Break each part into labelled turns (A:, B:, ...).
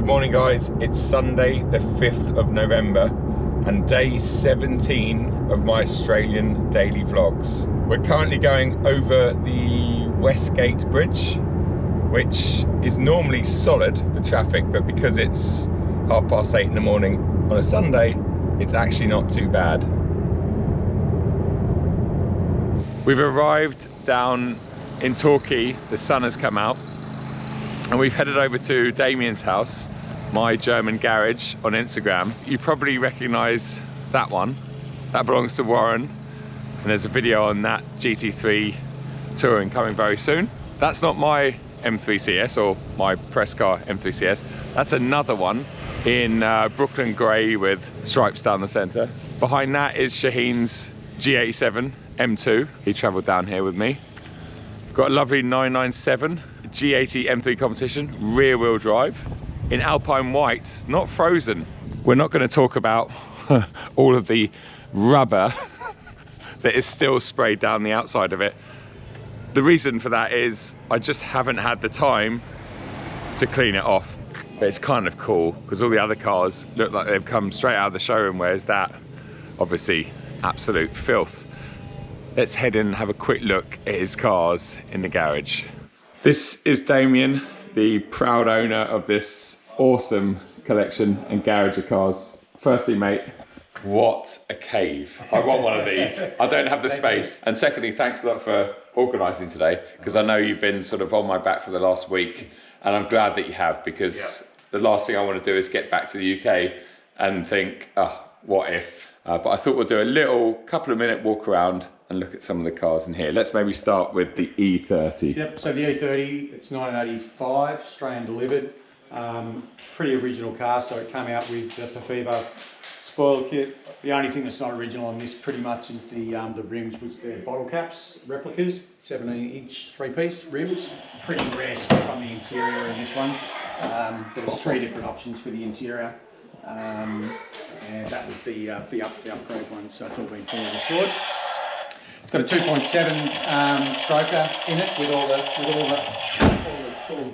A: morning guys, it's Sunday the 5th of November and day 17 of my Australian daily vlogs. We're currently going over the Westgate Bridge, which is normally solid, the traffic, but because it's 8:30 in the morning on a Sunday, it's actually not too bad. We've arrived down in Torquay, the sun has come out, and we've headed over to Damien's house, My German Garage on Instagram. You probably recognise that one. That belongs to Warren, and there's a video on that GT3 touring coming very soon. That's not my M3 CS or my press car M3 CS. That's another one in Brooklyn grey with stripes down the centre. Behind that is Shaheen's G87 M2. He travelled down here with me. Got a lovely 997 G80 M3 competition, rear wheel drive in Alpine white, not frozen. We're not going to talk about all of the rubber that is still sprayed down the outside of it. The reason for that is I just haven't had the time to clean it off. But it's kind of cool because all the other cars look like they've come straight out of the showroom, whereas that, obviously, absolute filth. Let's head in and have a quick look at his cars in the garage. This is Damien, the proud owner of this awesome collection and garage of cars. Firstly, mate, what a cave. I want one of these. I don't have the space. And secondly, thanks a lot for organising today, because I know you've been sort of on my back for the last week, and I'm glad that you have, because the last thing I want to do is get back to the UK and think, oh, what if? But I thought we'll do a little couple of minute walk around and look at some of the cars in here. Let's maybe start with the E30.
B: Yep, so the E30, it's 1985, Australian delivered. Pretty original car, so it came out with the Perfevo spoiler kit. The only thing that's not original on this pretty much is the rims, which they're bottle caps, replicas, 17-inch three-piece rims. Pretty rare spec on the interior in this one. There's 3 different options for the interior. And that was the upgrade one, so it's all been fully restored. It's got a 2.7 stroker in it with all the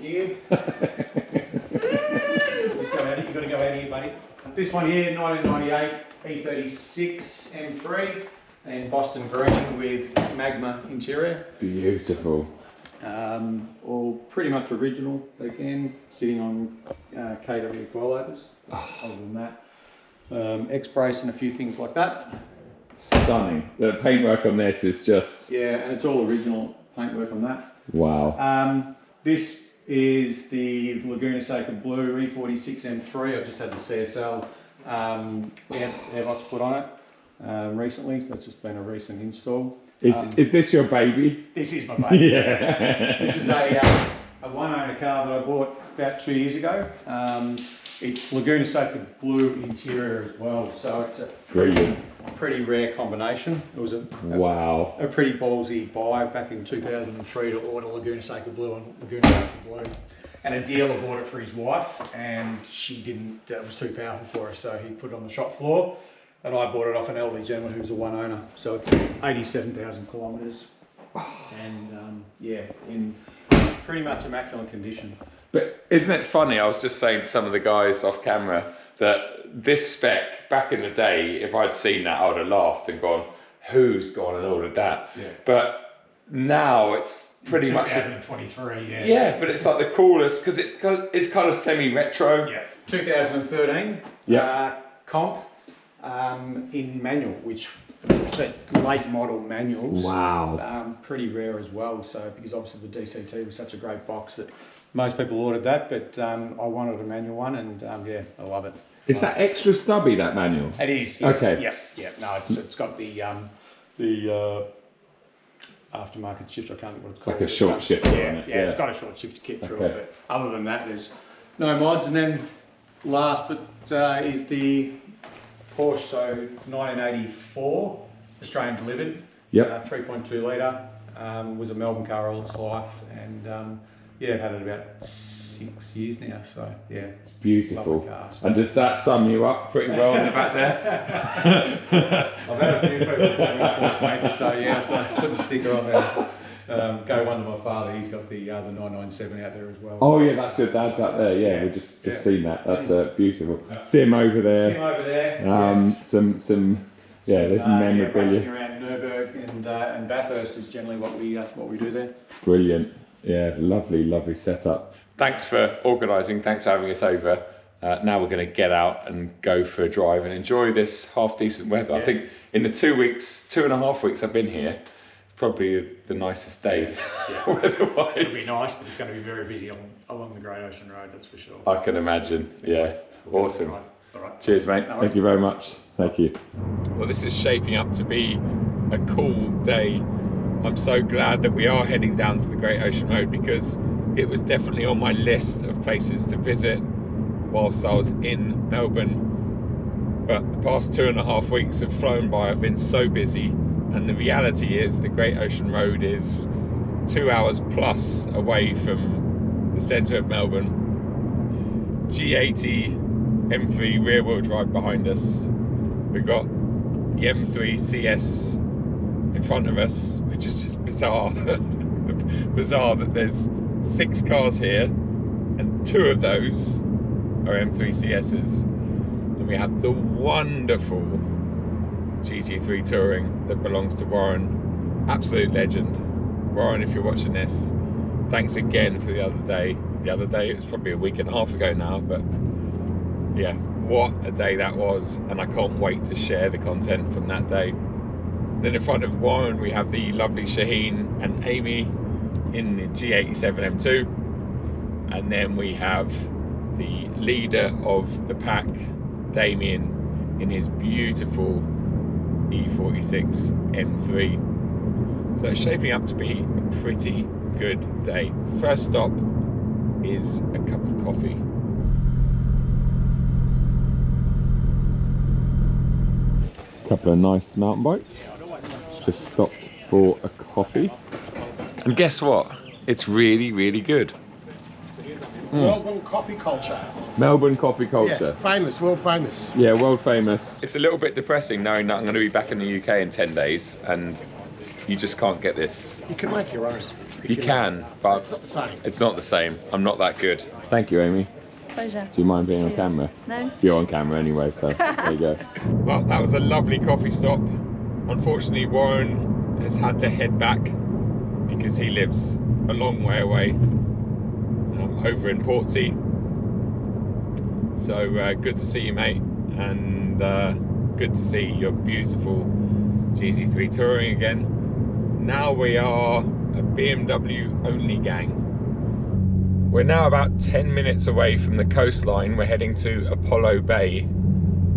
B: gear. Just go out, you've got to go out here, buddy. This one here, 1998 E36 M3 and Boston green with magma interior. Beautiful. All pretty much original again, sitting on KW coilovers. Other than that, X-brace and a few things like that. Stunning. The paintwork on this is just... Yeah, and it's all original paintwork on that. Wow. This is the Laguna Seca Blue E46 M3. I've just had the CSL airbox put on it recently, so that's just been a recent install. Is this your baby? This is my baby. Yeah. This is a one-owner car that I bought about 2 years ago. It's Laguna Seca Blue interior as well, so it's a pretty rare combination. It was a pretty ballsy buy back in 2003 to order Laguna Seca Blue and Laguna Seca Blue. And a dealer bought it for his wife, and she didn't, it was too powerful for her, so he put it on the shop floor, and I bought it off an elderly gentleman who was a one owner. So it's 87,000 kilometres, and yeah, in pretty much immaculate condition. But isn't it funny, I was just saying to some of the guys off camera that this spec, back in the day, if I'd seen that, I would have laughed and gone, who's gone and ordered that? Yeah. But now it's pretty much 2023, yeah. Yeah, but it's like the coolest because it's kind of semi-retro. Yeah. 2013 comp in manual, which late model manuals. Wow. Pretty rare as well. So because obviously the DCT was such a great box that most people ordered that, but I wanted a manual one, and yeah, I love it. Is that extra stubby, that manual? It is. Yes. Okay. Yeah. Yeah. No, it's got the aftermarket shifter. I can't think what it's called. Like a short shifter on it. Yeah, it's got a short shifter kit through it. But other than that, there's no mods. And then last but is the Porsche, so 1984 Australian delivered. Yep. 3.2 litre. Was a Melbourne car all its life, and yeah, I've had it about 6 years now, so yeah. It's beautiful. Car, so. And does that sum you up pretty well in the back there? I've had a few people put me on Porsche, mate, so yeah, so I put the sticker on there. Go one to my father. He's got the 997 out there as well.
A: Oh yeah, that's your dad's out there. Yeah, we've just seen that. That's beautiful. Sim over there.
B: Sim over there.
A: Some there's memorabilia.
B: Racing around Nürburgring and Bathurst is generally what we do there.
A: Brilliant. Yeah, lovely setup. Thanks for organising. Thanks for having us over. Now we're going to get out and go for a drive and enjoy this half decent weather. I think in the 2.5 weeks I've been here, it's probably the nicest day weather-wise.
B: It'll be nice, but it's going to be very busy along the Great Ocean Road, that's for sure.
A: I can imagine. Yeah, awesome.
B: All right.
A: Cheers, mate. Thank you very much. Thank you. Well, this is shaping up to be a cool day. I'm so glad that we are heading down to the Great Ocean Road because it was definitely on my list of places to visit whilst I was in Melbourne. But the past 2.5 weeks have flown by. I've been so busy, and the reality is the Great Ocean Road is 2 hours plus away from the centre of Melbourne. G80 M3 rear wheel drive behind us. We've got the M3 CS in front of us, which is just bizarre. Bizarre that there's 6 cars here and 2 of those are M3 CSs. And we have the wonderful GT3 Touring that belongs to Warren. Absolute legend. Warren, if you're watching this, thanks again for the other day. The other day, it was probably a week and a half ago now, but yeah, what a day that was, and I can't wait to share the content from that day. Then in front of Warren we have the lovely Shaheen and Amy in the G87 M2, and then we have the leader of the pack, Damien, in his beautiful E46 M3. So it's shaping up to be a pretty good day. First stop is a cup of coffee. Couple of nice mountain bikes. Just stopped for a coffee. And guess what? It's really good.
C: Melbourne coffee culture.
A: Melbourne coffee culture.
C: Yeah, famous, world famous.
A: Yeah, world famous. It's a little bit depressing knowing that I'm going to be back in the UK in 10 days and you just can't get this.
C: You can make your own.
A: You can, but
C: it's not the same.
A: It's not the same. I'm not that good. Thank you, Amy.
D: Pleasure.
A: Do you mind being on camera?
D: No.
A: You're on camera anyway, so there you go. Well, that was a lovely coffee stop. Unfortunately, Warren has had to head back because he lives a long way away, over in Portsea. So good to see you, mate, and good to see your beautiful GT3 Touring again. Now we are a BMW only gang. We're now about 10 minutes away from the coastline. We're heading to Apollo Bay,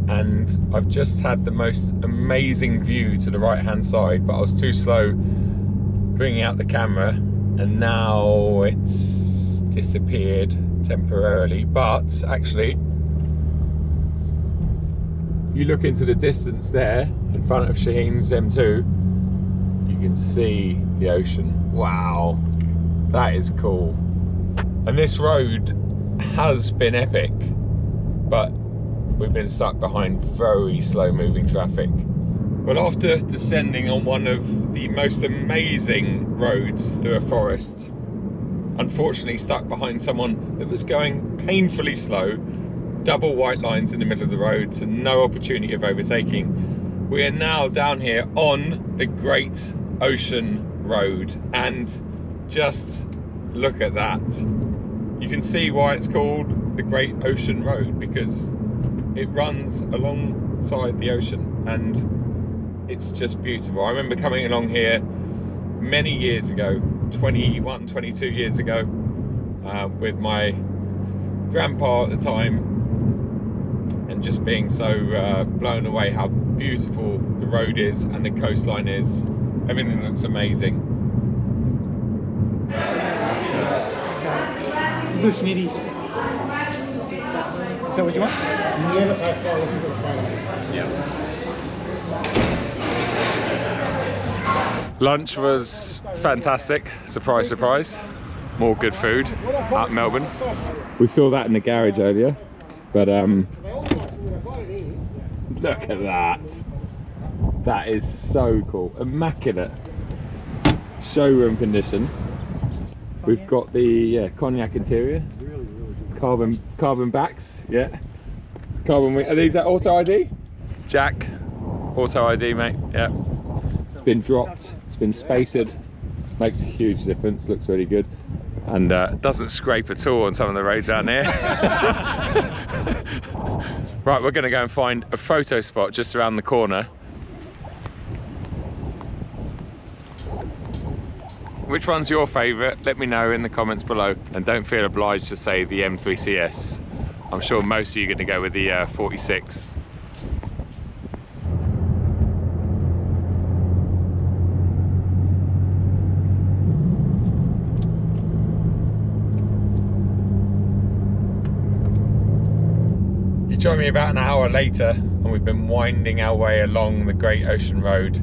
A: and I've just had the most amazing view to the right hand side, but I was too slow bringing out the camera, and now it's disappeared temporarily. But actually, you look into the distance there in front of Shaheen's M2, you can see the ocean. Wow, that is cool. And this road has been epic, but we've been stuck behind very slow moving traffic. But after descending on one of the most amazing roads through a forest, unfortunately stuck behind someone that was going painfully slow, double white lines in the middle of the road, so no opportunity of overtaking, we are now down here on the Great Ocean Road, and just look at that. You can see why it's called the Great Ocean Road, because it runs alongside the ocean and it's just beautiful. I remember coming along here many years ago, 21, 22 years ago, with my grandpa at the time, and just being so blown away how beautiful the road is and the coastline is. Everything looks amazing.
B: Loose nitty. Is that what you want?
A: Lunch was fantastic. Surprise, surprise. More good food out in Melbourne. We saw that in the garage earlier, but look at that. That is so cool. Immaculate. showroom condition. We've got the cognac interior, carbon backs, carbon. Are these auto ID? Jack, auto ID, mate. Yeah. It's been dropped. It's been spaced. Makes a huge difference. Looks really good, and doesn't scrape at all on some of the roads around here. Right, we're going to go and find a photo spot just around the corner. Which one's your favourite? Let me know in the comments below, and don't feel obliged to say the M3CS. I'm sure most of you are going to go with the 46. You join me about an hour later, and we've been winding our way along the Great Ocean Road,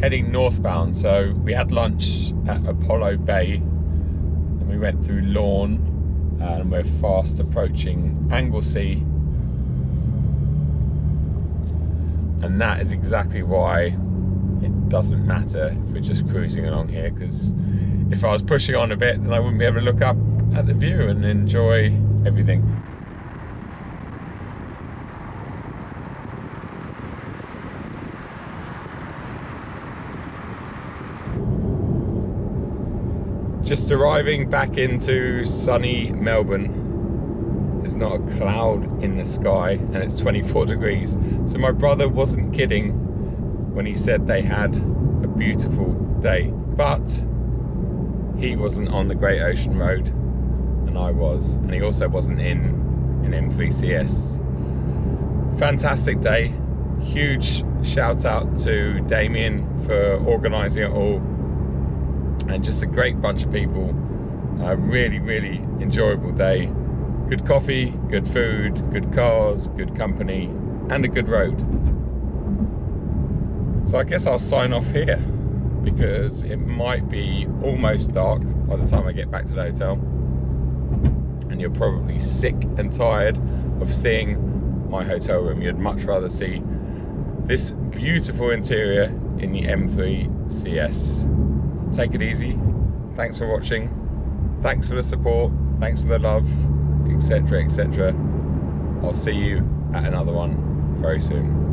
A: heading northbound. So we had lunch at Apollo Bay, and we went through Lorne, and we're fast approaching Anglesey. And that is exactly why it doesn't matter if we're just cruising along here, because if I was pushing on a bit, then I wouldn't be able to look up at the view and enjoy everything. Just arriving back into sunny Melbourne. There's not a cloud in the sky, and it's 24 degrees. So my brother wasn't kidding when he said they had a beautiful day, but he wasn't on the Great Ocean Road, and I was, and he also wasn't in an M3CS. Fantastic day. Huge shout out to Damien for organising it all. And just a great bunch of people. Really, really enjoyable day. Good coffee, good food, good cars, good company, and a good road. So I guess I'll sign off here, because it might be almost dark by the time I get back to the hotel, and you're probably sick and tired of seeing my hotel room. You'd much rather see this beautiful interior in the M3CS. Take it easy. Thanks for watching. Thanks for the support. Thanks for the love, etc., etc. I'll see you at another one very soon.